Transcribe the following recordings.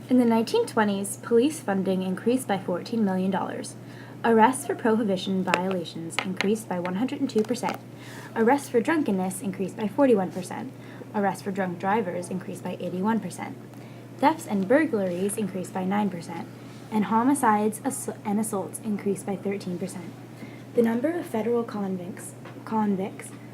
In the 1920s, police funding increased by $14 million. Arrests for prohibition violations increased by 102%. Arrests for drunkenness increased by 41%. Arrests for drunk drivers increased by 81%. Thefts and burglaries increased by 9%. And homicides and assaults increased by 13%. The number of federal convicts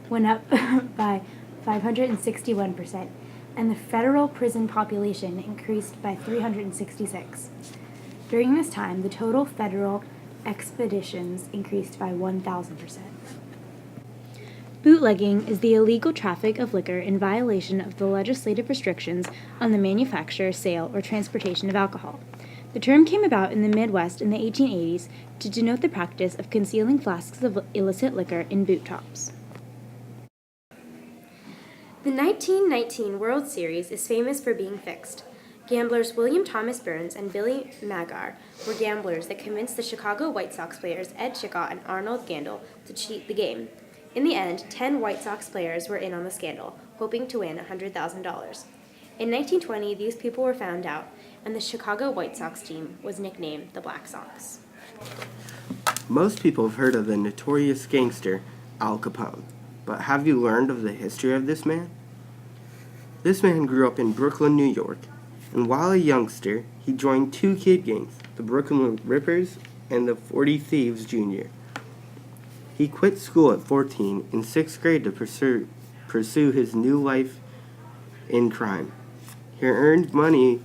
went up by 561%, and the federal prison population increased by 366. During this time, the total federal expeditions increased by 1,000%. Bootlegging is the illegal traffic of liquor in violation of the legislative restrictions on the manufacture, sale, or transportation of alcohol. The term came about in the Midwest in the 1880s to denote the practice of concealing flasks of illicit liquor in boot tops. The 1919 World Series is famous for being fixed. Gamblers William Thomas Burns and Billy Magar were gamblers that convinced the Chicago White Sox players Ed Chickott and Arnold Gandil to cheat the game. In the end, 10 White Sox players were in on the scandal, hoping to win $100,000. In 1920, these people were found out, and the Chicago White Sox team was nicknamed the Black Sox. Most people have heard of the notorious gangster Al Capone, but have you learned of the history of this man? This man grew up in Brooklyn, New York, and while a youngster, he joined two kid gangs, the Brooklyn Rippers and the 40 Thieves Jr. He quit school at 14 in 6th grade to pursue his new life in crime. He earned money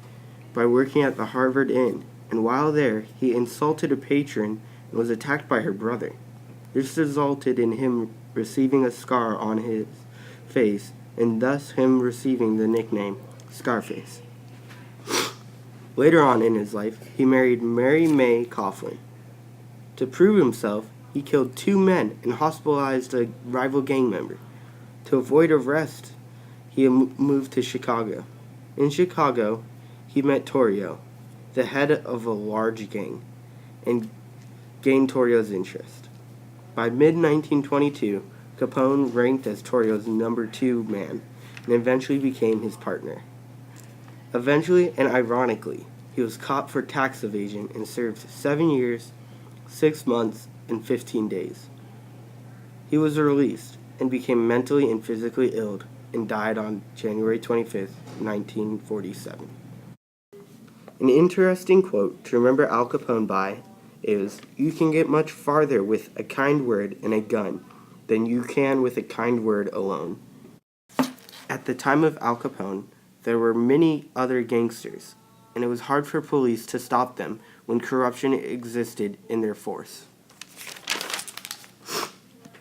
by working at the Harvard Inn, and while there, he insulted a patron and was attacked by her brother. This resulted in him receiving a scar on his face, and thus him receiving the nickname Scarface. Later on in his life, he married Mary Mae Coughlin. To prove himself, he killed 2 men and hospitalized a rival gang member. To avoid arrest, he moved to Chicago. In Chicago, he met Torrio, the head of a large gang, and gained Torrio's interest. By mid-1922, Capone ranked as Torrio's number 2 man, and eventually became his partner. Eventually, and ironically, he was caught for tax evasion and served 7 years, 6 months, and 15 days. He was released and became mentally and physically ill and died on January 25, 1947. An interesting quote to remember Al Capone by is, "You can get much farther with a kind word and a gun than you can with a kind word alone." At the time of Al Capone, there were many other gangsters, and it was hard for police to stop them when corruption existed in their force.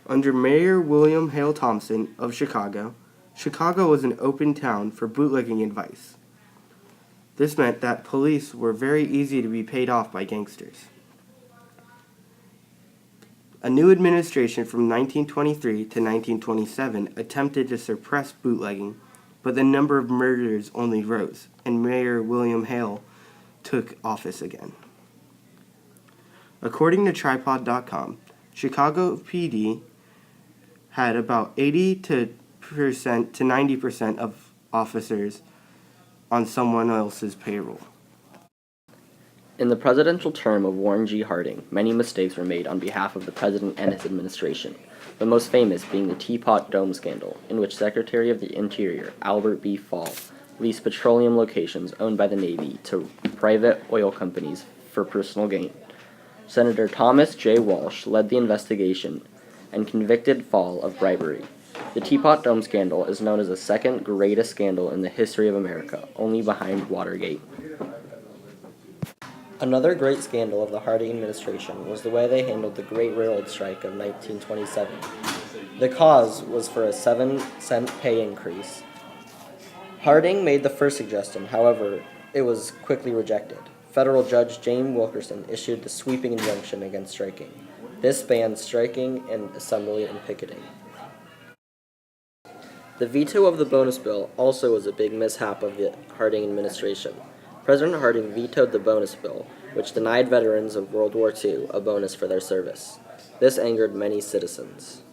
Under Mayor William Hale Thompson of Chicago, Chicago was an open town for bootlegging advice. This meant that police were very easy to be paid off by gangsters. A new administration from 1923 to 1927 attempted to suppress bootlegging, but the number of murders only rose, and Mayor William Hale took office again. According to Tripod.com, Chicago PD had about 80% to 90% of officers on someone else's payroll. In the presidential term of Warren G. Harding, many mistakes were made on behalf of the president and his administration, the most famous being the Teapot Dome scandal, in which Secretary of the Interior Albert B. Fall leased petroleum locations owned by the Navy to private oil companies for personal gain. Senator Thomas J. Walsh led the investigation and convicted Fall of bribery. The Teapot Dome scandal is known as the second greatest scandal in the history of America, only behind Watergate. Another great scandal of the Harding administration was the way they handled the Great Railroad Strike of 1927. The cause was for a 7-cent pay increase. Harding made the first suggestion, however, it was quickly rejected. Federal Judge James Wilkerson issued the sweeping injunction against striking. This banned striking and assembly and picketing. The veto of the bonus bill also was a big mishap of the Harding administration. President Harding vetoed the bonus bill, which denied veterans of World War II a bonus for their service. This angered many citizens.